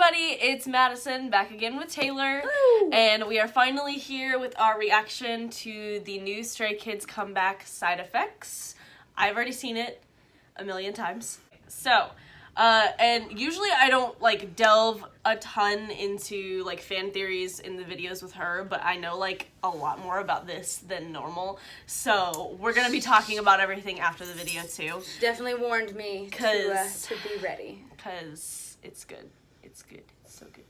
everybody, it's Madison back again with Taylor. Woo! And we are finally here with our reaction to the new Stray Kids comeback, Side Effects. I've already seen it a million times. So, and usually I don't like delve a ton into like fan theories in the videos with her, but I know like a lot more about this than normal. So we're gonna be talking about everything after the video too. Definitely warned me to be ready. Because it's good. It's good. It's so good.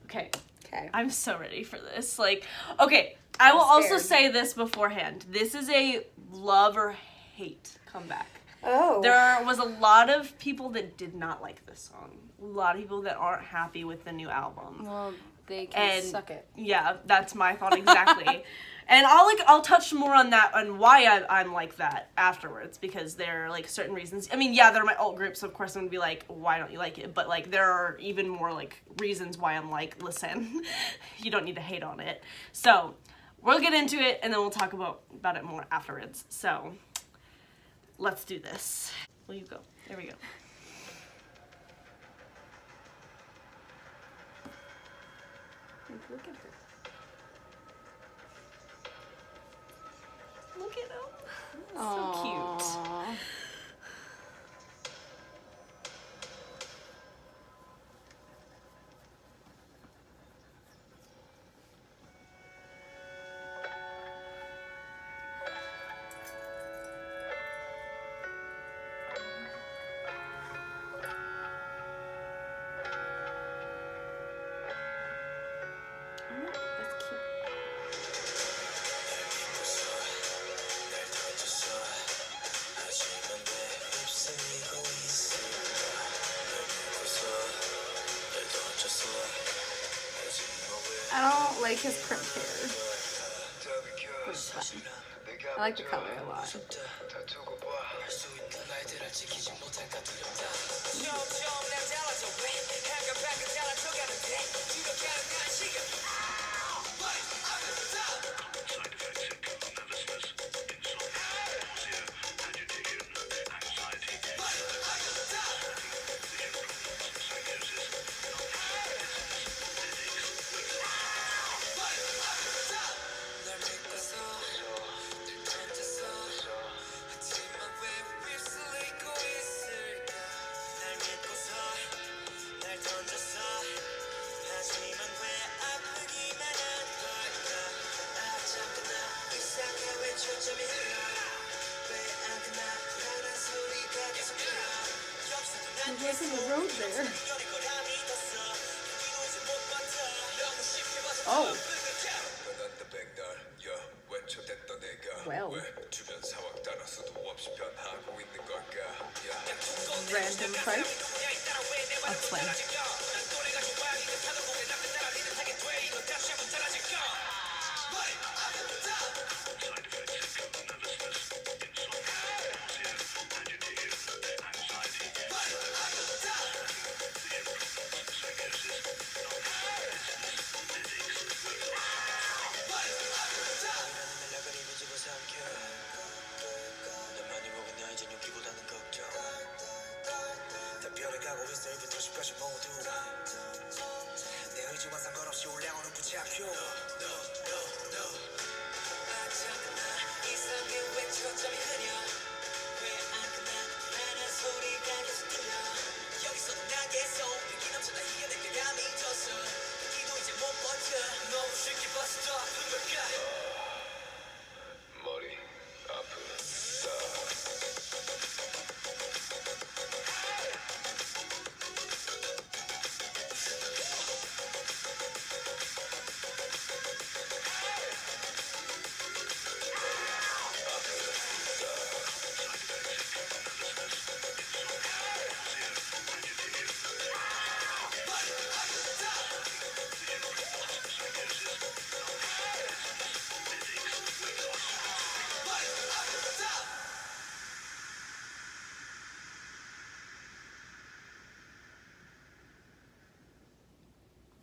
Okay. Okay. I'm so ready for this. Like, okay, I will also say this beforehand. This is a love or hate comeback. Oh. There was a lot of people that did not like this song. A lot of people that aren't happy with the new album. Well, they can suck it. Yeah, that's my thought exactly. And I'll touch more on that, on why I'm like that afterwards, because there are like certain reasons. I mean, yeah, they're my alt group, so of course I'm gonna be like, why don't you like it? But like, there are even more like reasons why I'm like, listen, you don't need to hate on it. So we'll get into it, and then we'll talk about it more afterwards. So let's do this. Will you go? There we go. Look at her. Look at him. Aww. So cute. That's cute. I don't like his crimped hair. But it's fine. I like the color a lot. He's in the road there. Oh. Well. Random price. I'll explain.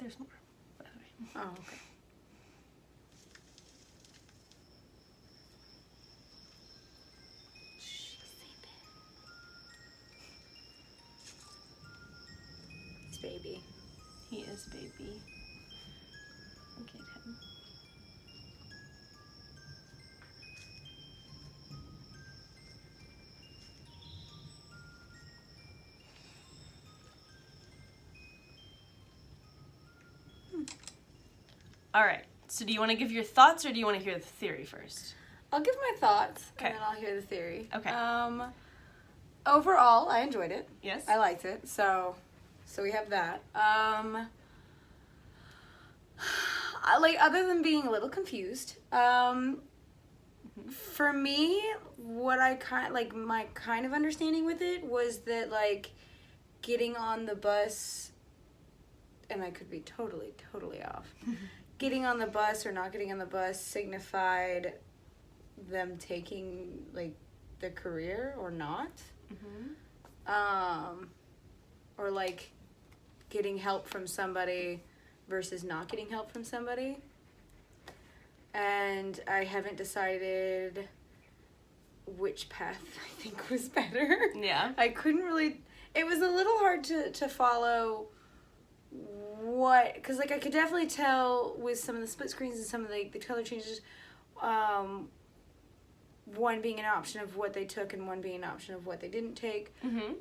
There's more, by the way. Oh, okay. It's baby. He is baby. Look at him. All right. So do you want to give your thoughts or do you want to hear the theory first? I'll give my thoughts, Okay. and then I'll hear the theory. Okay. Overall, I enjoyed it. Yes. I liked it. So we have that. Other than being a little confused, for me, what I my kind of understanding with it was that, like, getting on the bus, and I could be totally off, getting on the bus or not getting on the bus signified them taking, like, the career or not. Or, like, getting help from somebody versus not getting help from somebody. And I haven't decided which path I think was better. Yeah. I couldn't really... It was a little hard to follow what... Because, like, I could definitely tell with some of the split screens and some of the color changes, one being an option of what they took and one being an option of what they didn't take.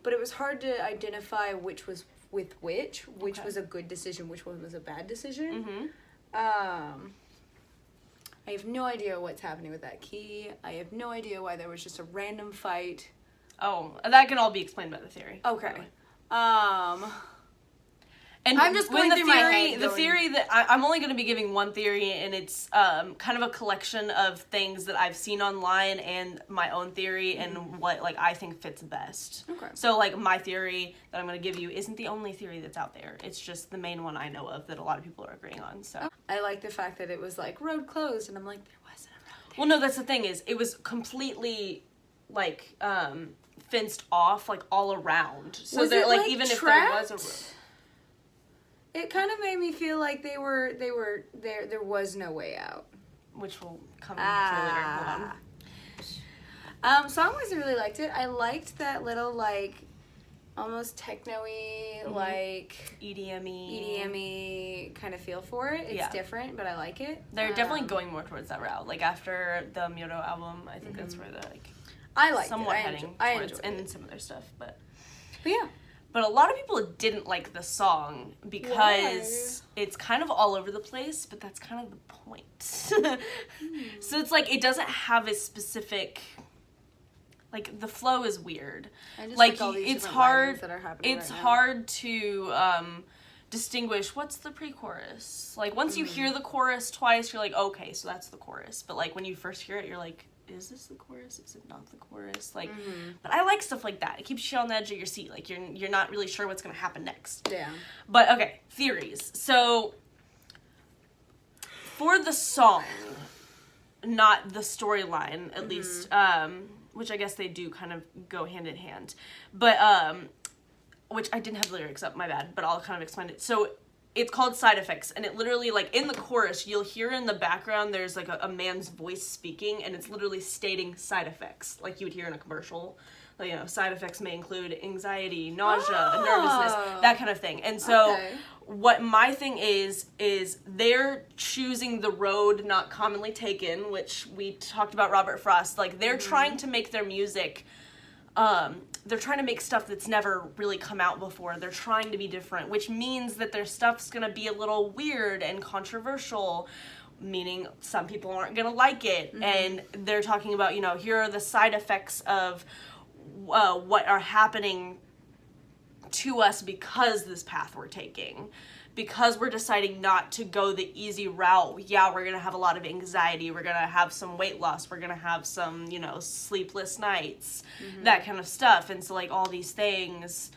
But it was hard to identify which was with which was a good decision, which one was a bad decision. I have no idea what's happening with that key. I have no idea why there was just a random fight. Oh, that can all be explained by the theory. Okay. And I'm just going through my head the theory that I'm only going to be giving one theory, and it's kind of a collection of things that I've seen online and my own theory and what, like, I think fits best. Okay. So, like, my theory that I'm going to give you isn't the only theory that's out there. It's just the main one I know of that a lot of people are agreeing on. So I like the fact that it was like road closed, and I'm like, there wasn't a road there. Well, no, that's the thing is it was completely fenced off, like, all around. So Was there, it, like, like, even trapped? if there was a road. It kind of made me feel like there was no way out. Which will come to later. Hold on. Song-wise, I really liked it. I liked that little, like, almost techno-y, like... EDM-y kind of feel for it. It's different, but I like it. They're definitely going more towards that route. Like, after the Myoto album, I think that's where they're, like... I liked somewhat it. heading towards, and some other stuff, but yeah. But a lot of people didn't like the song because it's kind of all over the place, but that's kind of the point. So it's like it doesn't have a specific, like, the flow is weird. I just like all these it's hard. That are happening It's right now. hard to distinguish what's the pre-chorus. Like, once you hear the chorus twice, you're like, okay, so that's the chorus. But, like, when you first hear it, you're like, is this the chorus? Is it not the chorus? Like, but I like stuff like that. It keeps you on the edge of your seat. Like, you're not really sure what's gonna happen next. Yeah. But okay, theories. So for the song, not the storyline, at least, which I guess they do kind of go hand in hand. But which I didn't have the lyrics up, my bad. But I'll kind of explain it. So it's called Side Effects, and it literally, like, in the chorus, you'll hear in the background there's, like, a man's voice speaking, and it's literally stating side effects, like you would hear in a commercial. Like, you know, side effects may include anxiety, nausea, nervousness, that kind of thing. And so what my thing is they're choosing the road not commonly taken, which we talked about Robert Frost. Like, they're trying to make their music... they're trying to make stuff that's never really come out before. They're trying to be different, which means that their stuff's gonna be a little weird and controversial, meaning some people aren't gonna like it. And they're talking about, you know, here are the side effects of what are happening to us because this path we're taking. Because we're deciding not to go the easy route, yeah, we're going to have a lot of anxiety, we're going to have some weight loss, we're going to have some, you know, sleepless nights, that kind of stuff. And so, like, all these things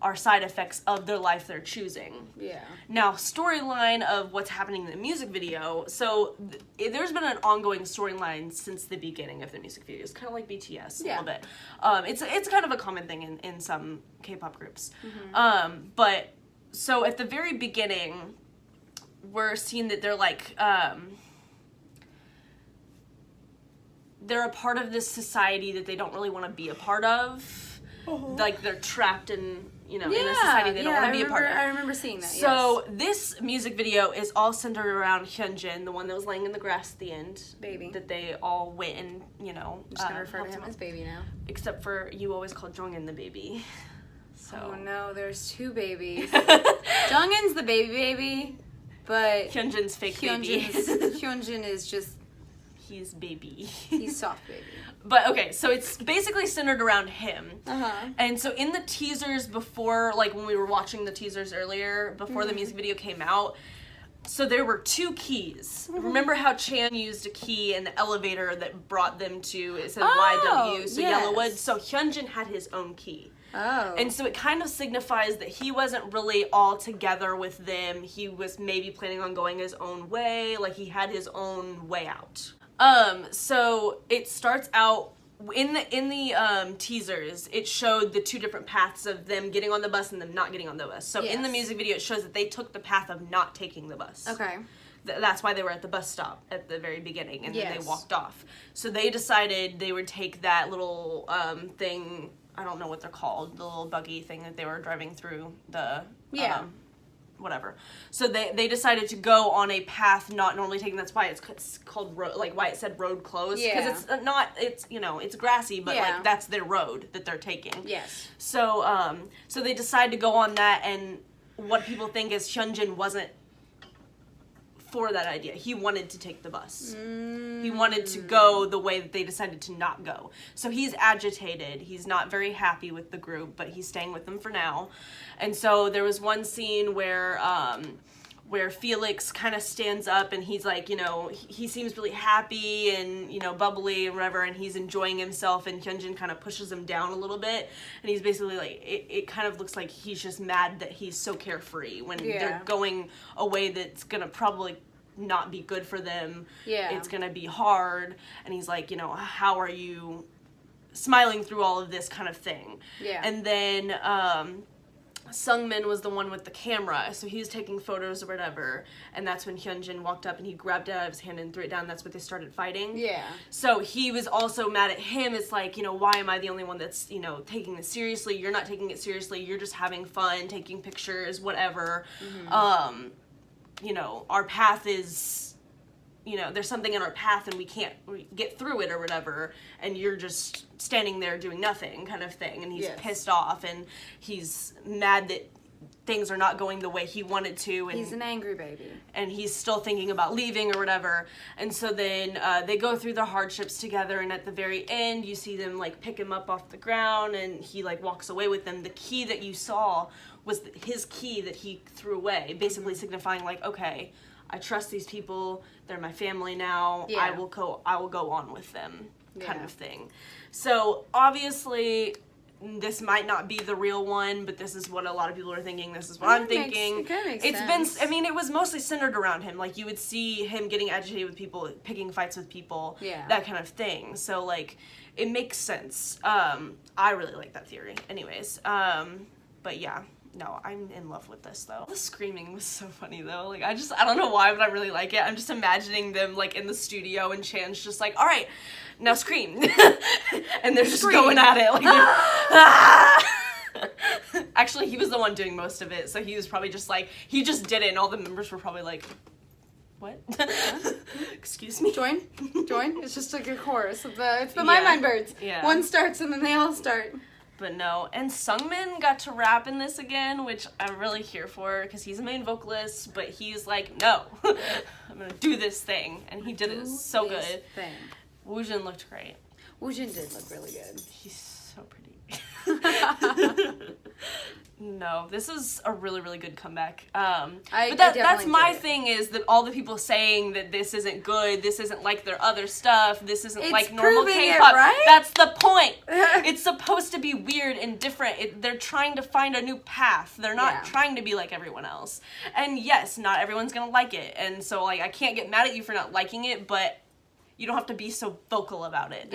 are side effects of their life they're choosing. Yeah. Now, storyline of what's happening in the music video. So, there's been an ongoing storyline since the beginning of the music videos, kind of like BTS a little bit. It's kind of a common thing in some K-pop groups. But... So at the very beginning, we're seeing that they're like, they're a part of this society that they don't really want to be a part of. Like, they're trapped in you know, in a society they don't want to be a part of. I remember seeing that, So this music video is all centered around Hyunjin, the one that was laying in the grass at the end. Baby. That they all went and, you know. I'm just going to refer to him as baby now. Except for you always called Jongin the baby. So. Oh no, there's two babies. Jongin's the baby, but Hyunjin's fake baby. Hyunjin is just... He's baby. He's soft baby. But okay, so it's basically centered around him. Uh-huh. And so in the teasers before, like when we were watching the teasers earlier, before the music video came out, so there were 2 keys. Remember how Chan used a key in the elevator that brought them to, it said YW, so Yellowwood? So Hyunjin had his own key. Oh. And so it kind of signifies that he wasn't really all together with them. He was maybe planning on going his own way, like he had his own way out. So it starts out in the teasers, it showed the 2 different paths of them getting on the bus and them not getting on the bus. So in the music video, it shows that they took the path of not taking the bus. Okay. That's why they were at the bus stop at the very beginning, and then they walked off. So they decided they would take that little thing, I don't know what they're called, the little buggy thing that they were driving through the whatever. So they decided to go on a path not normally taken. That's why it's called road, like why it said road closed, because it's not, it's, you know, it's grassy, but like that's their road that they're taking. Yes. So so they decide to go on that, and what people think is Hyunjin wasn't for that idea. He wanted to take the bus. He wanted to go the way that they decided to not go. So he's agitated. He's not very happy with the group, but he's staying with them for now. And so there was one scene where Felix kind of stands up and he's like, you know, he seems really happy and, you know, bubbly and whatever, and he's enjoying himself, and Hyunjin kind of pushes him down a little bit, and he's basically like, it kind of looks like he's just mad that he's so carefree when they're going a way that's gonna probably not be good for them. It's gonna be hard, and he's like, you know, how are you smiling through all of this kind of thing? And then Sungmin was the one with the camera, so he was taking photos or whatever, and that's when Hyunjin walked up and he grabbed it out of his hand and threw it down. That's when they started fighting. So he was also mad at him. It's like, you know, why am I the only one that's, you know, taking this seriously? You're not taking it seriously. You're just having fun, taking pictures, whatever. You know, our path is, you know, there's something in our path and we can't get through it or whatever, and you're just standing there doing nothing kind of thing. And he's pissed off, and he's mad that things are not going the way he wanted to. And he's an angry baby. And he's still thinking about leaving or whatever. And so then they go through the hardships together, and at the very end, you see them, like, pick him up off the ground, and he, like, walks away with them. The key that you saw was his key that he threw away, basically signifying, like, okay, I trust these people, they're my family now, I will go on with them, kind of thing. So, obviously, this might not be the real one, but this is what a lot of people are thinking, this is what I'm thinking. It kinda makes It's sense. been, I mean, it was mostly centered around him, like, you would see him getting agitated with people, picking fights with people, that kind of thing. So, like, it makes sense. I really like that theory, anyways. But yeah. No, I'm in love with this, though. The screaming was so funny, though. Like, I don't know why, but I really like it. I'm just imagining them, like, in the studio, and Chan's just like, all right, now scream. And they're just going at it. Like, ah! Actually, he was the one doing most of it, so he was probably just like, he just did it, and all the members were probably like, what? Excuse me? Join. It's just like a chorus. It's the My Mind Birds. One starts, and then they all start. But no, and Sungmin got to rap in this again, which I'm really here for, because he's a main vocalist, but he's like, no, I'm gonna do this thing, and he did it so good. Woojin looked great. Woojin did look really good. He's so pretty. No, this is a really, really good comeback. But that's my thing, is that all the people saying that this isn't good, this isn't like their other stuff, this isn't like normal K-pop. Right? That's the point. It's supposed to be weird and different. They're trying to find a new path. They're not trying to be like everyone else. And yes, not everyone's gonna like it. And so, like, I can't get mad at you for not liking it, but you don't have to be so vocal about it.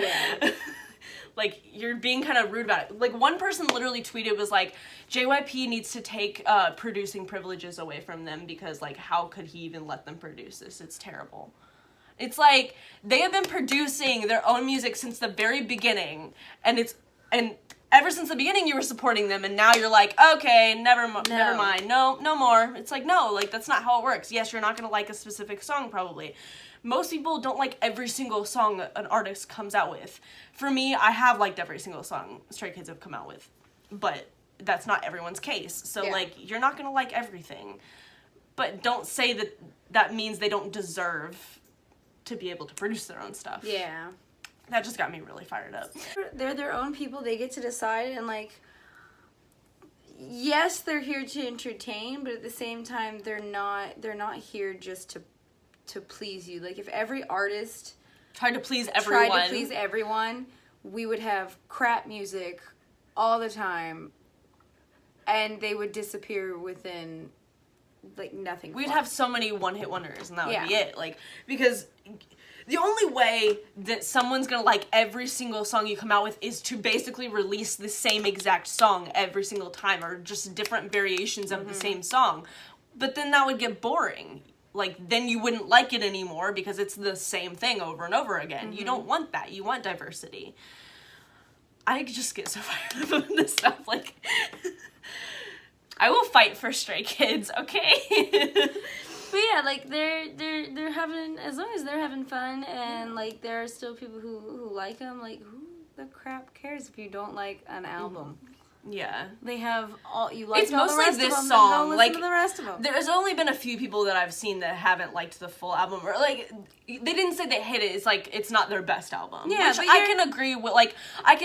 Like, you're being kind of rude about it. Like, one person literally tweeted, was like, JYP needs to take producing privileges away from them, because, like, how could he even let them produce this? It's terrible. It's like, they have been producing their own music since the very beginning, and it's and ever since the beginning you were supporting them, and now you're like, okay, never mind, no more. It's like, no, like, that's not how it works. Yes, you're not gonna like a specific song, probably. Most people don't like every single song an artist comes out with. For me, I have liked every single song Stray Kids have come out with, but that's not everyone's case. So, like, you're not gonna like everything, but don't say that that means they don't deserve to be able to produce their own stuff. Yeah. That just got me really fired up. They're their own people. They get to decide, and like, yes, they're here to entertain, but at the same time, they're not here just to please you. Like, if every artist tried to please everyone, we would have crap music all the time, and they would disappear within like nothing. We'd have so many one-hit wonders, and that would be it. Like, because the only way that someone's gonna like every single song you come out with is to basically release the same exact song every single time, or just different variations of the same song. But then that would get boring. Like, then you wouldn't like it anymore because it's the same thing over and over again. You don't want that. You want diversity. I just get so fired up on this stuff. Like, I will fight for Stray Kids, okay? But yeah, like, they're having, as long as they're having fun, and like there are still people who like them, like, who the crap cares if you don't like an album? Yeah. They have all, you like it's all the mostly rest this of them, song. then go listen Like, to the rest of them. There's only been a few people that I've seen that haven't liked the full album, or like, they didn't say they hate it. It's like, it's not their best album. Yeah, which but I can agree with. Like, I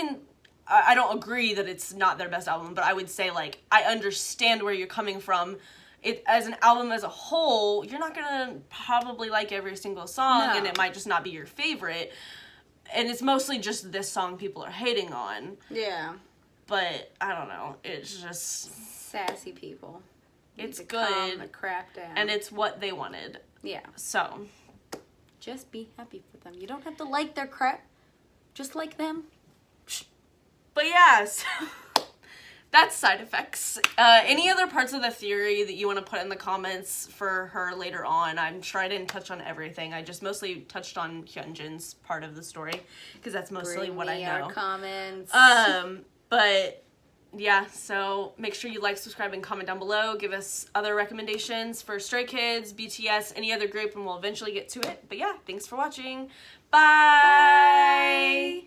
don't agree that it's not their best album, but I would say, like, I understand where you're coming from. It, as an album as a whole, you're not gonna probably like every single song, and it might just not be your favorite. And it's mostly just this song people are hating on. Yeah. But I don't know. It's just sassy people. It's good. Calm the crap down. And it's what they wanted. Yeah. So just be happy for them. You don't have to like their crap. Just like them. But yeah, so that's Side Effects. Any other parts of the theory that you want to put in the comments for her later on? I'm sure I didn't touch on everything. I just mostly touched on Hyunjin's part of the story, because that's mostly what I know. Our comments. But yeah, so make sure you like, subscribe, and comment down below. Give us other recommendations for Stray Kids, BTS, any other group, and we'll eventually get to it. But yeah, thanks for watching. Bye! Bye.